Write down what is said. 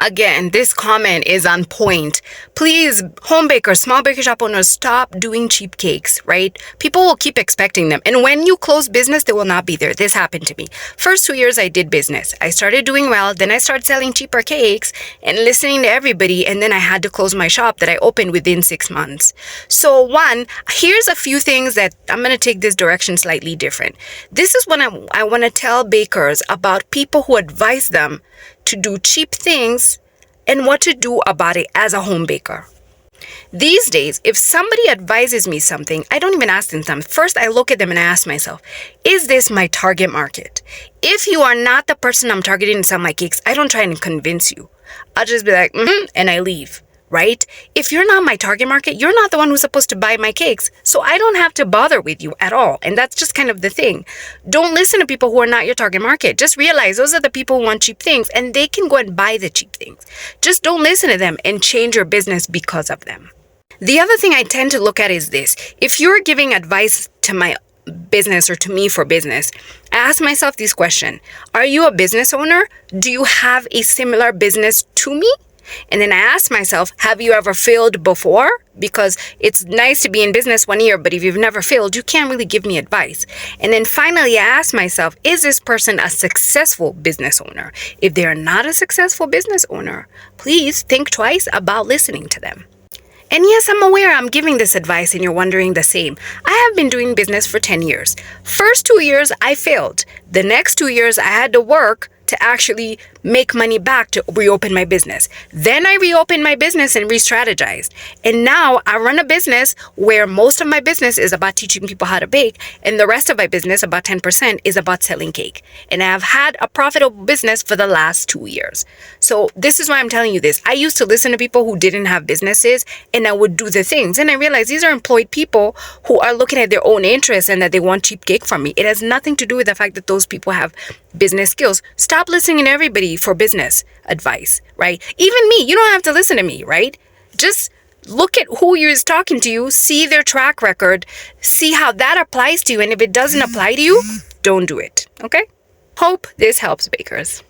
Again, this comment is on point. Please, home bakers, small bakery shop owners, stop doing cheap cakes, right? People will keep expecting them. And when you close business, they will not be there. This happened to me. First 2 years I did business. I started doing well. Then I started selling cheaper cakes and listening to everybody. And then I had to close my shop that I opened within 6 months. So one, here's a few things that I'm going to take this direction slightly different. This is when I want to tell bakers about people who advise them to do cheap things and what to do about it as a home baker. These days, if somebody advises me something, I don't even ask them something. First, I look at them and I ask myself, is this my target market? If you are not the person I'm targeting to sell my cakes, I don't try and convince you. I'll just be like, and I leave. Right? If you're not my target market, you're not the one who's supposed to buy my cakes. So I don't have to bother with you at all. And that's just kind of the thing. Don't listen to people who are not your target market. Just realize those are the people who want cheap things and they can go and buy the cheap things. Just don't listen to them and change your business because of them. The other thing I tend to look at is this. If you're giving advice to my business or to me for business, I ask myself this question. Are you a business owner? Do you have a similar business to me? And then I ask myself, have you ever failed before? Because it's nice to be in business 1 year, but if you've never failed, you can't really give me advice. And then finally, I ask myself, is this person a successful business owner? If they are not a successful business owner, please think twice about listening to them. And yes, I'm aware I'm giving this advice and you're wondering the same. I have been doing business for 10 years. First 2 years, I failed. The next 2 years, I had to work to actually make money back to reopen my business. Then I reopened my business and re-strategized. And now I run a business where most of my business is about teaching people how to bake. And the rest of my business, about 10%, is about selling cake. And I've had a profitable business for the last 2 years. So this is why I'm telling you this. I used to listen to people who didn't have businesses and I would do the things. And I realized these are employed people who are looking at their own interests and that they want cheap cake from me. It has nothing to do with the fact that those people have business skills. Stop listening to everybody for business advice, right? Even me, you don't have to listen to me, right? Just look at who is talking to you, see their track record, see how that applies to you. And if it doesn't apply to you, don't do it, okay? Hope this helps, bakers.